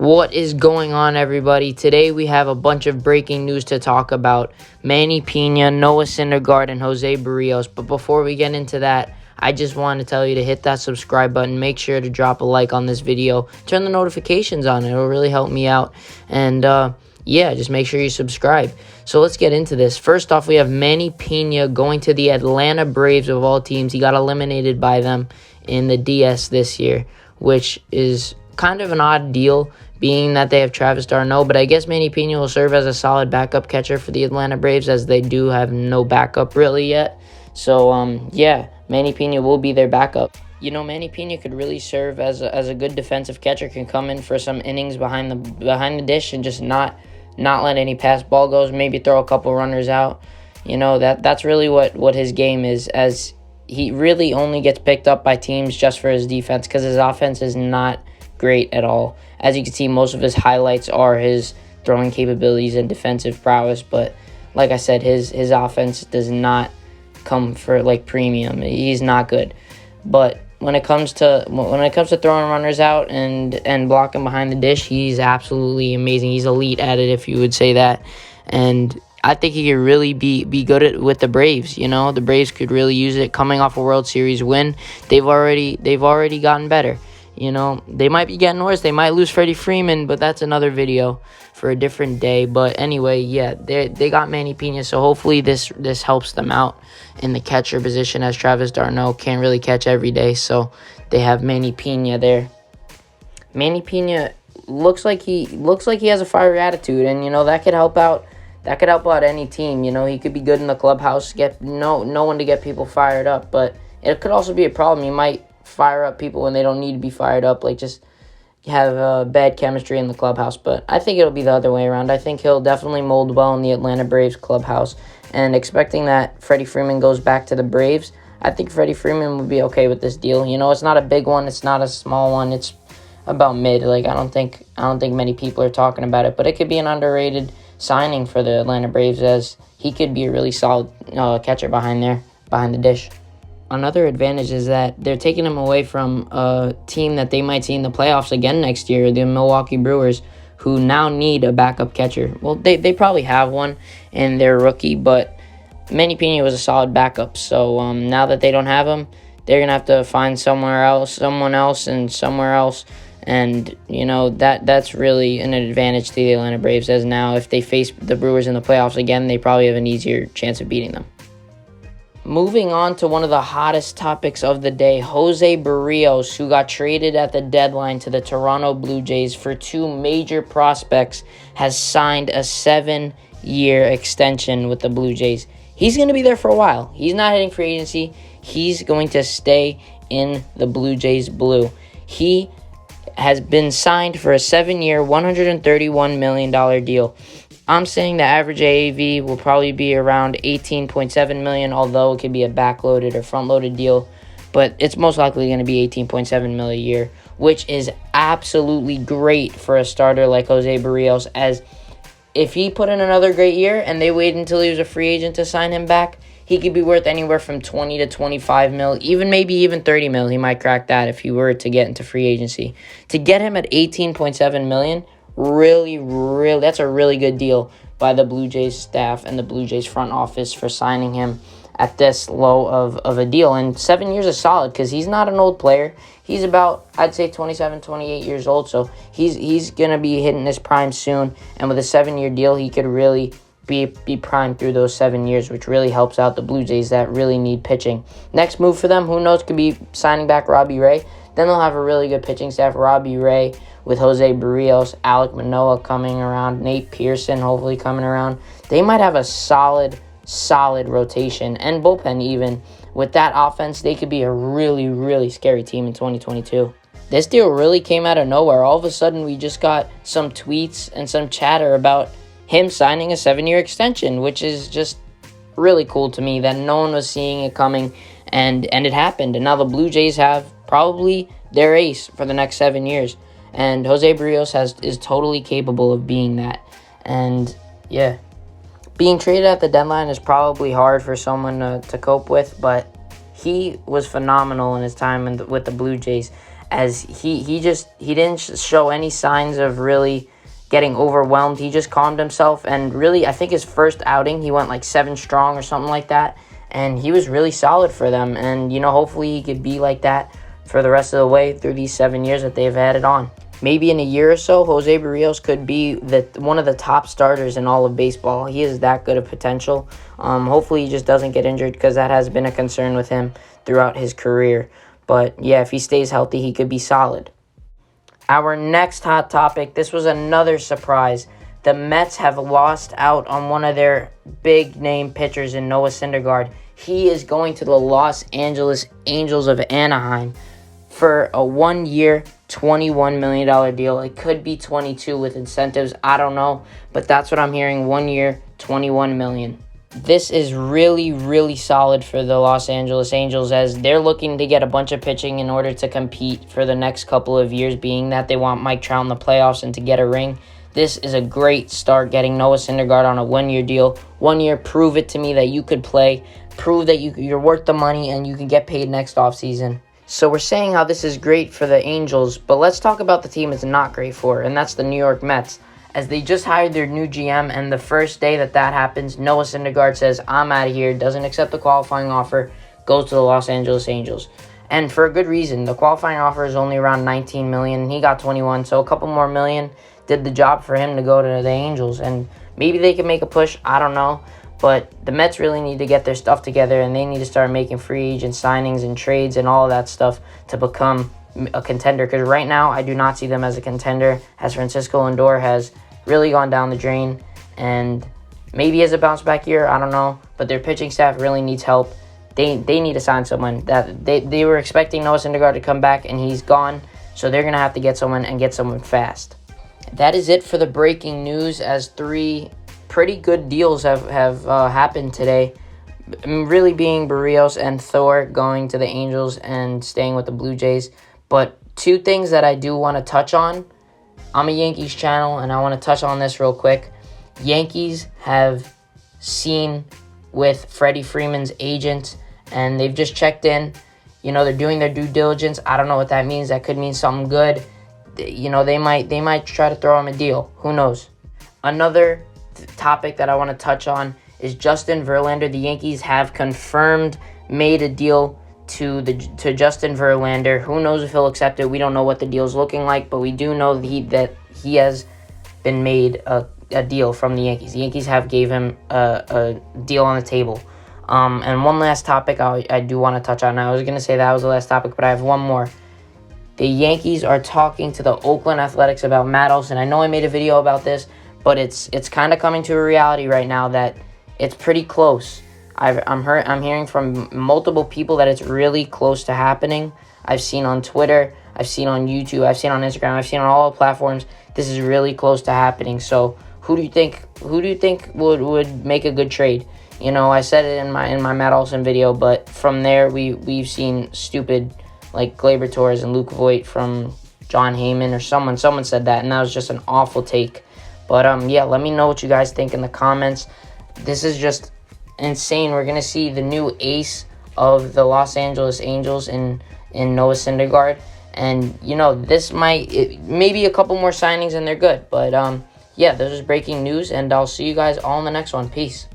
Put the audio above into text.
What is going on, everybody? Today we have a bunch of breaking news to talk about. Manny, Pina, Noah Syndergaard, and Jose Berrios. But before we get into that, I just want to tell you to hit that subscribe button. Make sure to drop a like on this video. Turn the notifications on. It'll really help me out. And yeah, just make sure you subscribe. So let's get into this. First off, we have Manny Pina going to the Atlanta Braves of all teams. He got eliminated by them in the DS this year, which is kind of an odd deal, being that they have Travis d'Arnaud, but I guess Manny Pina will serve as a solid backup catcher for the Atlanta Braves, as they do have no backup really yet. So, yeah, Manny Pina will be their backup. You know, Manny Pina could really serve as a good defensive catcher, can come in for some innings behind the dish and just not let any pass ball goes, maybe throw a couple runners out. You know, that's really what his game is, as he really only gets picked up by teams just for his defense, because his offense is not great at all. As you can see, most of his highlights are his throwing capabilities and defensive prowess, but like I said, his offense does not come for like premium. He's not good. But when it comes to throwing runners out and blocking behind the dish, he's absolutely amazing. He's elite at it, if you would say that. And I think he could really be good with the Braves. You know, the Braves could really use it. Coming off a World Series win, they've already gotten better. You know, they might be getting worse. They might lose Freddie Freeman, but that's another video for a different day. But anyway, yeah, they got Manny Pina, so hopefully this helps them out in the catcher position, as Travis d'Arnaud can't really catch every day. So they have Manny Pina there. Manny Pina looks like he has a fiery attitude, and you know that could help out. That could help out any team. You know, he could be good in the clubhouse, get no one to get people fired up, but it could also be a problem. You might fire up people when they don't need to be fired up, like just have bad chemistry in the clubhouse. But I think it'll be the other way around. I think he'll definitely mold well in the Atlanta Braves clubhouse, and expecting that Freddie Freeman goes back to the Braves, I think Freddie Freeman would be okay with this deal. You know, it's not a big one, it's not a small one, it's about mid. Like I don't think many people are talking about it, but it could be an underrated signing for the Atlanta Braves, as he could be a really solid catcher behind the dish. Another advantage is that they're taking him away from a team that they might see in the playoffs again next year, the Milwaukee Brewers, who now need a backup catcher. Well, they probably have one in their rookie, but Manny Pina was a solid backup. So now that they don't have him, they're going to have to find someone else. And, you know, that's really an advantage to the Atlanta Braves, as now if they face the Brewers in the playoffs again, they probably have an easier chance of beating them. Moving on to one of the hottest topics of the day, Jose Berrios, who got traded at the deadline to the Toronto Blue Jays for two major prospects, has signed a 7-year extension with the Blue Jays. He's going to be there for a while. He's not hitting free agency. He's going to stay in the Blue Jays blue. He has been signed for a 7-year, $131 million deal. I'm saying the average AAV will probably be around $18.7 million, although it could be a backloaded or front-loaded deal. But it's most likely going to be $18.7 million a year, which is absolutely great for a starter like Jose Berrios, as if he put in another great year and they waited until he was a free agent to sign him back, he could be worth anywhere from 20 to 25 mil, maybe even 30 mil. He might crack that if he were to get into free agency. To get him at $18.7 million, really, that's a really good deal by the Blue Jays staff and the Blue Jays front office for signing him at this low of a deal. And 7 years is solid, because he's not an old player. He's about, I'd say, 27, 28 years old. So he's going to be hitting his prime soon. And with a 7-year deal, he could really be primed through those 7 years, which really helps out the Blue Jays that really need pitching. Next move for them, who knows, could be signing back Robbie Ray. Then they'll have a really good pitching staff. Robbie Ray with Jose Berrios, Alek Manoah coming around, Nate Pearson hopefully coming around. They might have a solid rotation and bullpen even. With that offense, they could be a really, really scary team in 2022. This deal really came out of nowhere. All of a sudden, we just got some tweets and some chatter about him signing a 7-year extension, which is just really cool to me that no one was seeing it coming, and it happened. And now the Blue Jays have probably their ace for the next 7 years. And Jose Berrios is totally capable of being that. And, yeah, being traded at the deadline is probably hard for someone to cope with, but he was phenomenal in his time with the Blue Jays. as he didn't show any signs of really getting overwhelmed. He just calmed himself, and really, I think his first outing, he went like 7 strong or something like that, and he was really solid for them. And, hopefully he could be like that for the rest of the way through these 7 years that they've added on. Maybe in a year or so, Jose Berrios could be one of the top starters in all of baseball. He is that good of potential. Hopefully he just doesn't get injured, because that has been a concern with him throughout his career. But yeah, if he stays healthy, he could be solid. Our next hot topic, this was another surprise. The Mets have lost out on one of their big-name pitchers in Noah Syndergaard. He is going to the Los Angeles Angels of Anaheim for a 1-year, $21 million deal. It could be 22 with incentives. I don't know, but that's what I'm hearing. 1 year, $21 million. This is really, really solid for the Los Angeles Angels, as they're looking to get a bunch of pitching in order to compete for the next couple of years, being that they want Mike Trout in the playoffs and to get a ring. This is a great start, getting Noah Syndergaard on a 1-year deal. 1 year, prove it to me that you could play. Prove that you're worth the money and you can get paid next offseason. So we're saying how this is great for the Angels, but let's talk about the team it's not great for, and that's the New York Mets, as they just hired their new GM, and the first day that happens, Noah Syndergaard says, I'm out of here, doesn't accept the qualifying offer, goes to the Los Angeles Angels. And for a good reason. The qualifying offer is only around $19 million. He got 21, so a couple more million did the job for him to go to the Angels. And maybe they can make a push, I don't know. But the Mets really need to get their stuff together, and they need to start making free agent signings and trades and all of that stuff to become a contender, because right now I do not see them as a contender, as Francisco Lindor has really gone down the drain, and maybe as a bounce back year, I don't know, but their pitching staff really needs help. They need to sign someone. That they were expecting Noah Syndergaard to come back, and he's gone, so they're going to have to get someone, and get someone fast. That is it for the breaking news, as 3 pretty good deals have happened today, really being Berrios and Thor going to the Angels and staying with the Blue Jays. But 2 things that I do want to touch on. I'm a Yankees channel, and I want to touch on this real quick. Yankees have seen with Freddie Freeman's agent, and they've just checked in. They're doing their due diligence. I don't know what that means. That could mean something good. They might try to throw him a deal. Who knows? Another topic that I want to touch on is Justin Verlander. The Yankees have confirmed, made a deal to Justin Verlander. Who knows if he'll accept it? We don't know what the deal's looking like, but we do know that he has been made a deal from the Yankees. The Yankees have gave him a deal on the table. And one last topic I do want to touch on. I was going to say that was the last topic, but I have one more. The Yankees are talking to the Oakland Athletics about Matt Olson. I know I made a video about this, but it's kind of coming to a reality right now that it's pretty close. I'm hearing from multiple people that it's really close to happening. I've seen on Twitter, I've seen on YouTube, I've seen on Instagram, I've seen on all the platforms. This is really close to happening. So who do you think would make a good trade? I said it in my Matt Olson video, but from there we've seen stupid like Glaber Torres and Luke Voigt from John Heyman or someone said that, and that was just an awful take. But yeah, let me know what you guys think in the comments. This is just insane. We're gonna see the new ace of the Los Angeles Angels in Noah Syndergaard, and this maybe a couple more signings and they're good. But yeah, this is breaking news, and I'll see you guys all in the next one. Peace.